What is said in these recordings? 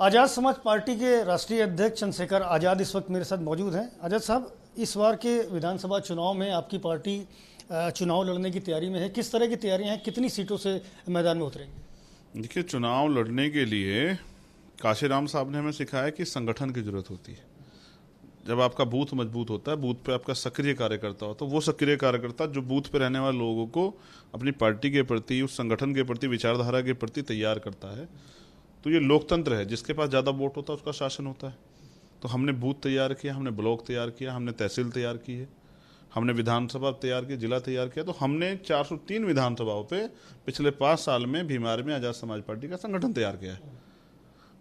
आज़ाद समाज पार्टी के राष्ट्रीय अध्यक्ष चंद्रशेखर आज़ाद इस वक्त मेरे साथ मौजूद हैं। आज़ाद साहब, इस बार के विधानसभा चुनाव में आपकी पार्टी चुनाव लड़ने की तैयारी में है। किस तरह की तैयारियां हैं, कितनी सीटों से मैदान में उतरेंगे? देखिए, चुनाव लड़ने के लिए काशीराम साहब ने हमें सिखाया कि संगठन की जरूरत होती है। जब आपका बूथ मजबूत होता है, बूथ पे आपका सक्रिय कार्यकर्ता होता है, वो सक्रिय कार्यकर्ता जो बूथ पे रहने वाले लोगों को अपनी पार्टी के प्रति, उस संगठन के प्रति, विचारधारा के प्रति तैयार करता है। तो ये लोकतंत्र है, जिसके पास ज़्यादा वोट होता है उसका शासन होता है। तो हमने बूथ तैयार किया, हमने ब्लॉक तैयार किया, हमने तहसील तैयार की है, हमने विधानसभा तैयार की, जिला तैयार किया। तो हमने 403 विधानसभाओं पे पिछले 5 साल में भीमार में आज़ाद समाज पार्टी का संगठन तैयार किया है।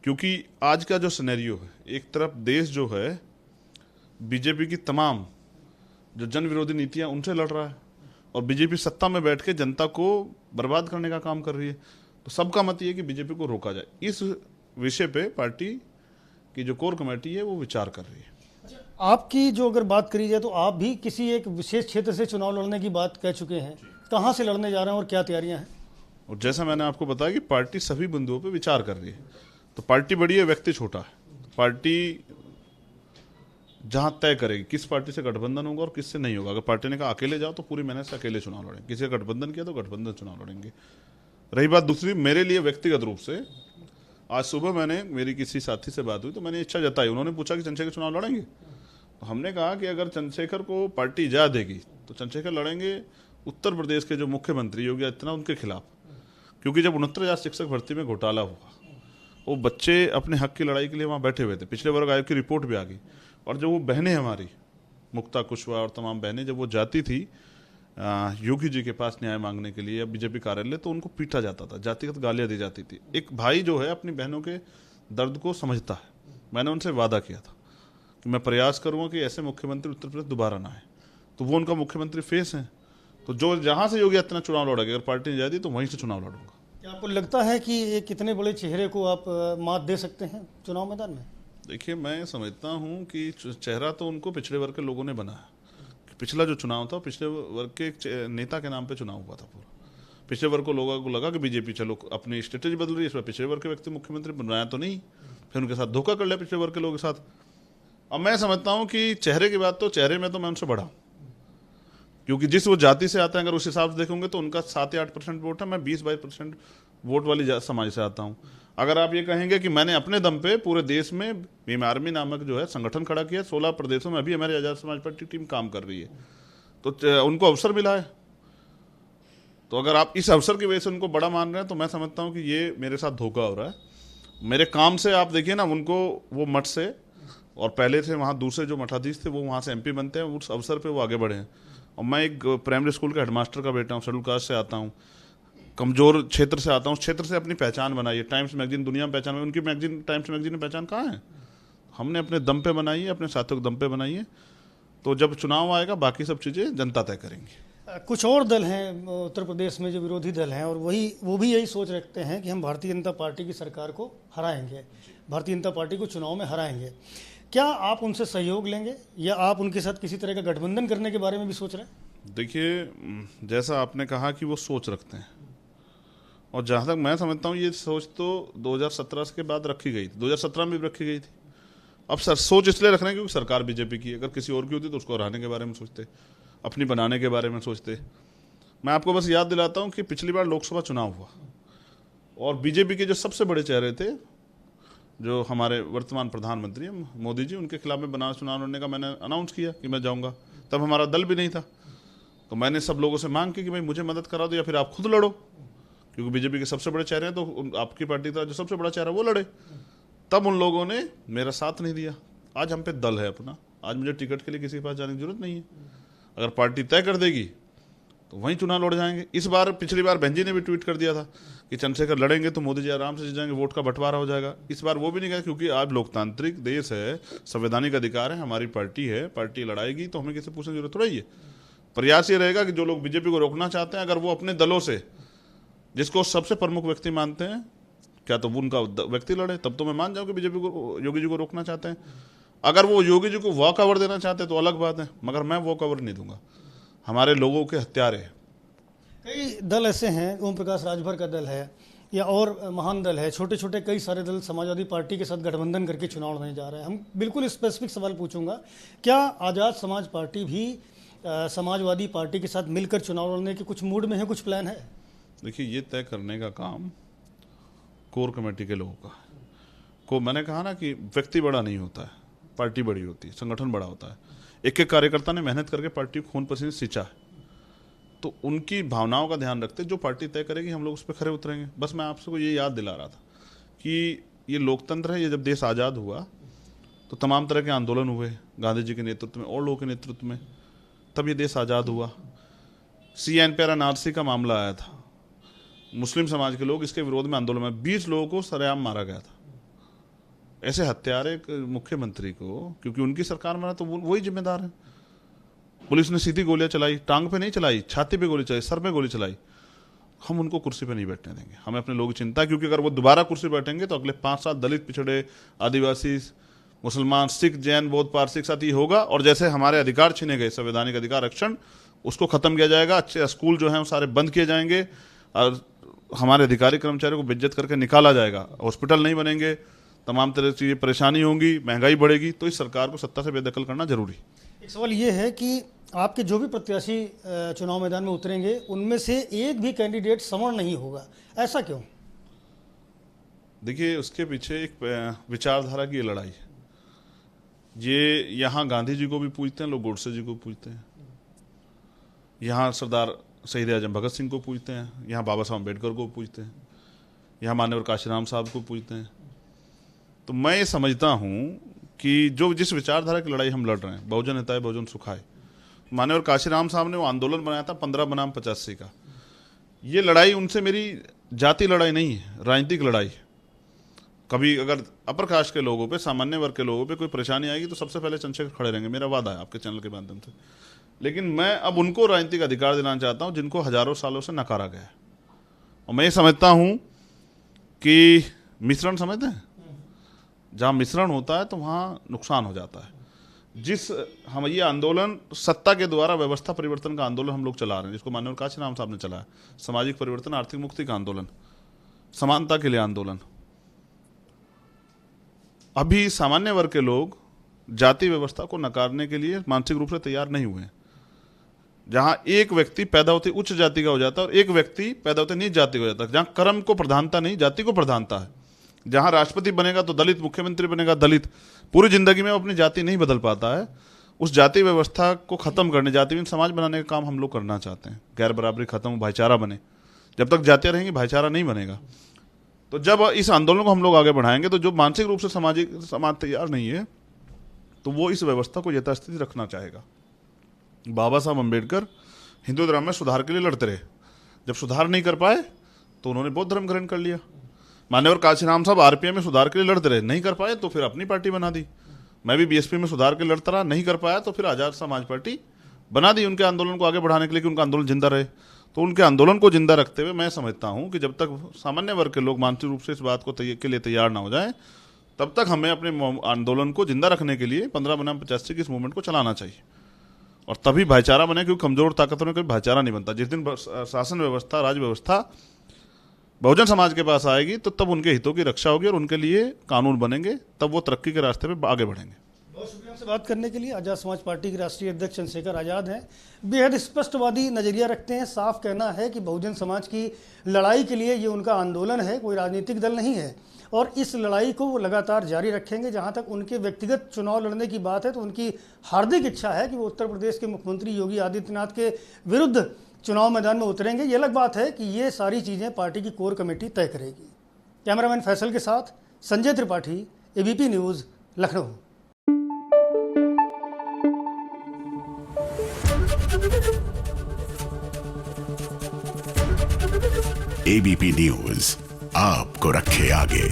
क्योंकि आज का जो सिनेरियो है, एक तरफ देश जो है बीजेपी की तमाम जो जन विरोधी नीतियां उनसे लड़ रहा है, और बीजेपी सत्ता में बैठ के जनता को बर्बाद करने का काम कर रही है। तो सबका मत ये है कि बीजेपी को रोका जाए। इस विषय पे पार्टी की जो कोर कमेटी है वो विचार कर रही है। आपकी जो अगर बात करी जाए तो आप भी किसी एक विशेष क्षेत्र से चुनाव लड़ने की बात कह चुके हैं। कहाँ से लड़ने जा रहे हैं और क्या तैयारियां हैं? और जैसा मैंने आपको बताया कि पार्टी सभी बिंदुओं पे विचार कर रही है। तो पार्टी बड़ी है, व्यक्ति छोटा है। पार्टी जहां तय करेगी किस पार्टी से गठबंधन होगा और किससे नहीं होगा। अगर पार्टी ने कहा अकेले जाओ तो पूरी मेहनत से अकेले चुनाव लड़ेंगे, किसी का गठबंधन किया तो गठबंधन चुनाव लड़ेंगे। रही बात दूसरी, मेरे लिए व्यक्तिगत रूप से आज सुबह मेरी किसी साथी से बात हुई तो मैंने इच्छा जताई। उन्होंने पूछा कि चंद्रशेखर चुनाव लड़ेंगे, तो हमने कहा कि अगर चंद्रशेखर को पार्टी इजाजत देगी तो चंद्रशेखर लड़ेंगे उत्तर प्रदेश के जो मुख्यमंत्री योगी आदित्यनाथ उनके खिलाफ। क्योंकि जब 69,000 शिक्षक भर्ती में घोटाला हुआ, वो बच्चे अपने हक की लड़ाई के लिए वहाँ बैठे हुए थे। पिछले वर्ग आयोग की रिपोर्ट भी आ गई। और जब वो बहनें हमारी मुक्ता कुशवाहा और तमाम बहनें जब वो जाती थी योगी जी के पास न्याय मांगने के लिए या बीजेपी कार्यालय, तो उनको पीटा जाता था, जातिगत गालियां दी जाती थी। एक भाई जो है अपनी बहनों के दर्द को समझता है। मैंने उनसे वादा किया था कि मैं प्रयास करूंगा कि ऐसे मुख्यमंत्री उत्तर प्रदेश दोबारा ना आए। तो वो उनका मुख्यमंत्री फेस है। तो जो जहां से योगी आदित्यनाथ चुनाव लड़ेगा, अगर पार्टी नहीं जाती तो वहीं से चुनाव लड़ूंगा। क्या आपको लगता है कि एक इतने बड़े चेहरे को आप मात दे सकते हैं चुनाव मैदान में? देखिए, मैं समझता हूं कि चेहरा तो उनको पिछड़े वर्ग के लोगों ने बनाया। पिछला जो चुनाव था पिछले वर्ग के एक नेता के नाम पे चुनाव हुआ था पूरा। पिछले वर्ग को लोगों को लगा कि बीजेपी चलो अपनी स्ट्रेटेजी बदल रही है, इसमें पिछले वर्ग के व्यक्ति मुख्यमंत्री बनाया तो नहीं, फिर उनके साथ धोखा कर लिया पिछले वर्ग के लोगों के साथ। अब मैं समझता हूं कि चेहरे की बात, तो चेहरे में तो मैं उनसे बढ़ा, क्योंकि जिस वो जाति से आता है अगर उस हिसाब से देखोगे तो उनका 7 या 8% वोट है, मैं 20-22% वोट वाली समाज से आता हूं। अगर आप ये कहेंगे कि मैंने अपने दम पे पूरे देश में भीम आर्मी नामक जो है संगठन खड़ा किया, 16 प्रदेशों में अभी हमारी आज़ाद समाज पार्टी टीम काम कर रही है, तो उनको अवसर मिला है। तो अगर आप इस अवसर की वजह से उनको बड़ा मान रहे हैं तो मैं समझता हूं कि ये मेरे साथ धोखा हो रहा है। मेरे काम से आप देखिए ना, उनको वो मठ से, और पहले थे वहाँ दूसरे जो मठाधीश थे वो वहाँ से MP बनते हैं, उस अवसर पर वो आगे बढ़े हैं। और मैं एक प्राइमरी स्कूल के हेडमास्टर का बेटा हूँ, शेड्यूल कास्ट से आता हूँ, कमजोर क्षेत्र से आता हूँ। उस क्षेत्र से अपनी पहचान बनाई है। टाइम्स मैगजीन दुनिया में पहचान, उनकी मैगजीन, टाइम्स मैगजीन में पहचान कहाँ है? हमने अपने दम पे बनाई है, अपने साथियों के दम पे बनाई है। तो जब चुनाव आएगा बाकी सब चीज़ें जनता तय करेंगी। कुछ और दल हैं उत्तर प्रदेश में जो विरोधी दल हैं, और वो भी यही सोच रखते हैं कि हम भारतीय जनता पार्टी की सरकार को हराएंगे, भारतीय जनता पार्टी को चुनाव में हराएंगे। क्या आप उनसे सहयोग लेंगे या आप उनके साथ किसी तरह का गठबंधन करने के बारे में भी सोच रहे हैं? देखिए, जैसा आपने कहा कि वो सोच रखते हैं, और जहाँ तक मैं समझता हूँ ये सोच तो 2017 के बाद रखी गई थी, 2017 में भी रखी गई थी। अब सर सोच इसलिए रख रहे हैं क्योंकि सरकार बीजेपी की, अगर किसी और की होती तो उसको हराने के बारे में सोचते, अपनी बनाने के बारे में सोचते। मैं आपको बस याद दिलाता हूँ कि पिछली बार लोकसभा चुनाव हुआ और बीजेपी के जो सबसे बड़े चेहरे थे, जो हमारे वर्तमान प्रधानमंत्री हैं मोदी जी, उनके खिलाफ में बनारस चुनाव लड़ने का मैंने अनाउंस किया कि मैं जाऊँगा। तब हमारा दल भी नहीं था, तो मैंने सब लोगों से मांग की कि भाई मुझे मदद करा दो या फिर आप खुद लड़ो, क्योंकि बीजेपी के सबसे बड़े चेहरे हैं, तो आपकी पार्टी का जो सबसे बड़ा चेहरा वो लड़े। तब उन लोगों ने मेरा साथ नहीं दिया। आज हम पे दल है अपना, आज मुझे टिकट के लिए किसी के पास जाने की जरूरत नहीं है। अगर पार्टी तय कर देगी तो वहीं चुनाव लड़ जाएंगे। इस बार, पिछली बार बहन जी ने भी ट्वीट कर दिया था कि चंद्रशेखर लड़ेंगे तो मोदी जी आराम से जीत जाएंगे, वोट का बंटवारा हो जाएगा। इस बार वो भी नहीं गया, क्योंकि आज लोकतांत्रिक देश है, संवैधानिक अधिकार है, हमारी पार्टी है, पार्टी लड़ाएगी तो हमें किसी पूछने की जरूरत थोड़ी है। प्रयास ये रहेगा कि जो लोग बीजेपी को रोकना चाहते हैं, अगर वो अपने दलों से जिसको सबसे प्रमुख व्यक्ति मानते हैं, क्या तो वो उनका व्यक्ति लड़े, तब तो मैं मान जाऊं कि बीजेपी को, योगी जी को रोकना चाहते हैं। अगर वो योगी जी को वॉक ओवर देना चाहते हैं तो अलग बात है, मगर मैं वॉक ओवर नहीं दूंगा। हमारे लोगों के हत्यारे कई दल ऐसे हैं, ओम प्रकाश राजभर का दल है, या और महान दल है, छोटे छोटे कई सारे दल समाजवादी पार्टी के साथ गठबंधन करके चुनाव लड़ने जा रहे हैं, हम बिल्कुल स्पेसिफिक सवाल पूछूंगा, क्या आज़ाद समाज पार्टी भी समाजवादी पार्टी के साथ मिलकर चुनाव लड़ने के कुछ मूड में है, कुछ प्लान है? देखिए, ये तय करने का काम कोर कमेटी के लोगों का है। को मैंने कहा ना कि व्यक्ति बड़ा नहीं होता है, पार्टी बड़ी होती है, संगठन बड़ा होता है। एक एक कार्यकर्ता ने मेहनत करके पार्टी को खून पसीने सींचा है, तो उनकी भावनाओं का ध्यान रखते जो पार्टी तय करेगी हम लोग उस पर खरे उतरेंगे। बस मैं आपसे को ये याद दिला रहा था कि ये लोकतंत्र है। ये जब देश आज़ाद हुआ तो तमाम तरह के आंदोलन हुए गांधी जी के नेतृत्व में और लोगों के नेतृत्व में, तब ये देश आज़ाद हुआ। CNPR NRC का मामला आया था, मुस्लिम समाज के लोग इसके विरोध में आंदोलन में 20 लोगों को सरेआम मारा गया था। ऐसे हत्यारे एक मुख्यमंत्री को, क्योंकि उनकी सरकार में तो वही जिम्मेदार है। पुलिस ने सीधी गोलियां चलाई, टांग पे नहीं चलाई, छाती पे गोली चलाई, सर पे गोली चलाई। हम उनको कुर्सी पे नहीं बैठने देंगे। हमें अपने लोगों की चिंता है, क्योंकि अगर वो दोबारा कुर्सी पे बैठेंगे तो अगले 5 साल दलित, पिछड़े, आदिवासी, मुसलमान, सिख, जैन, बौद्ध, पारसी के साथ ही होगा। और जैसे हमारे अधिकार छीने गए, संवैधानिक अधिकार रक्षण, उसको खत्म किया जाएगा। अच्छे स्कूल जो हैं वो सारे बंद किए जाएंगे और हमारे अधिकारी कर्मचारियों को बेइज्जत करके निकाला जाएगा। हॉस्पिटल नहीं बनेंगे, तमाम तरह की परेशानी होंगी, महंगाई बढ़ेगी। तो इस सरकार को सत्ता से बेदखल करना जरूरी। एक सवाल ये है कि आपके जो भी प्रत्याशी चुनाव मैदान में उतरेंगे उनमें से एक भी कैंडिडेट सवर्ण नहीं होगा, ऐसा क्यों? देखिए, उसके पीछे एक विचारधारा की लड़ाई है। ये यहाँ गांधी जी को भी पूजते हैं लोग, गोडसे जी को पूजते हैं, यहाँ सरदार शहीद आजम भगत सिंह को पूजते हैं, यहाँ बाबा साहब अम्बेडकर को पूजते हैं, यहाँ मान्यवर काशीराम साहब को पूजते हैं। तो मैं ये समझता हूँ कि जो जिस विचारधारा की लड़ाई हम लड़ रहे हैं, बहुजन हिताय बहुजन सुखाय, मान्यवर काशीराम साहब ने वो आंदोलन बनाया था 15 बनाम 85 का। ये लड़ाई उनसे मेरी जाति लड़ाई नहीं है, राजनीतिक लड़ाई है। कभी अगर अपर कास्ट के लोगों पे, सामान्य वर्ग के लोगों पे कोई परेशानी आएगी तो सबसे पहले चंद्रशेखर खड़े रहेंगे, मेरा वादा है आपके चैनल के माध्यम से। लेकिन मैं अब उनको राजनीतिक अधिकार दिलाना चाहता हूं जिनको हजारों सालों से नकारा गया है। और मैं ये समझता हूं कि मिश्रण, समझते हैं, जहां मिश्रण होता है तो वहां नुकसान हो जाता है। जिस हम ये आंदोलन सत्ता के द्वारा व्यवस्था परिवर्तन का आंदोलन हम लोग चला रहे हैं, जिसको मान्यवर काशीराम साहब ने चलाया, सामाजिक परिवर्तन, आर्थिक मुक्ति का आंदोलन, समानता के लिए आंदोलन। अभी सामान्य वर्ग के लोग जाति व्यवस्था को नकारने के लिए मानसिक रूप से तैयार नहीं हुए। जहां एक व्यक्ति पैदा होते उच्च जाति का हो जाता है और एक व्यक्ति पैदा होते नीच जाति का हो जाता है, जहां कर्म को प्रधानता नहीं, जाति को प्रधानता है। जहां राष्ट्रपति बनेगा तो दलित, मुख्यमंत्री बनेगा दलित, पूरी जिंदगी में वो अपनी जाति नहीं बदल पाता है। उस जाति व्यवस्था को खत्म करने, जातिहीन समाज बनाने का काम हम लोग करना चाहते हैं। गैर बराबरी खत्म, भाईचारा बने। जब तक जातियां रहेंगी भाईचारा नहीं बनेगा। तो जब इस आंदोलन को हम लोग आगे बढ़ाएंगे तो जो मानसिक रूप से समाज तैयार नहीं है तो वो इस व्यवस्था को यथास्थिति रखना चाहेगा। बाबा साहब अम्बेडकर हिंदू धर्म में सुधार के लिए लड़ते रहे, जब सुधार नहीं कर पाए तो उन्होंने बौद्ध धर्म ग्रहण कर लिया। मान्यवर काशीराम साहब RPM में सुधार के लिए लड़ते रहे, नहीं कर पाए तो फिर अपनी पार्टी बना दी। मैं भी BSP में सुधार के लिए लड़ता रहा, नहीं कर पाया तो फिर आजाद समाज पार्टी बना दी उनके आंदोलन को आगे बढ़ाने के लिए कि उनका आंदोलन जिंदा रहे। तो उनके आंदोलन को जिंदा रखते हुए मैं समझता हूं कि जब तक सामान्य वर्ग के लोग मानसिक रूप से इस बात को के लिए तैयार ना हो जाए, तब तक हमें अपने आंदोलन को जिंदा रखने के लिए 15 बनाम 85 की इस मूवमेंट को चलाना चाहिए। और तभी भाईचारा बने, क्योंकि कमजोर ताकतों में कोई भाईचारा नहीं बनता। जिस दिन शासन व्यवस्था, राज व्यवस्था बहुजन समाज के पास आएगी तो तब उनके हितों की रक्षा होगी और उनके लिए कानून बनेंगे, तब वो तरक्की के रास्ते पे आगे बढ़ेंगे। बहुत शुक्रिया आपसे बात करने के लिए। आज़ाद समाज पार्टी के राष्ट्रीय अध्यक्ष चंद्रशेखर आज़ाद हैं, बेहद स्पष्टवादी नजरिया रखते हैं। साफ कहना है कि बहुजन समाज की लड़ाई के लिए ये उनका आंदोलन है, कोई राजनीतिक दल नहीं है। और इस लड़ाई को वो लगातार जारी रखेंगे। जहाँ तक उनके व्यक्तिगत चुनाव लड़ने की बात है तो उनकी हार्दिक इच्छा है कि वो उत्तर प्रदेश के मुख्यमंत्री योगी आदित्यनाथ के विरुद्ध चुनाव मैदान में उतरेंगे। ये अलग बात है कि ये सारी चीज़ें पार्टी की कोर कमेटी तय करेगी। कैमरामैन फैसल के साथ Sanjay Tripathi, ABP news, Lucknow. ABP news आपको रखे आगे।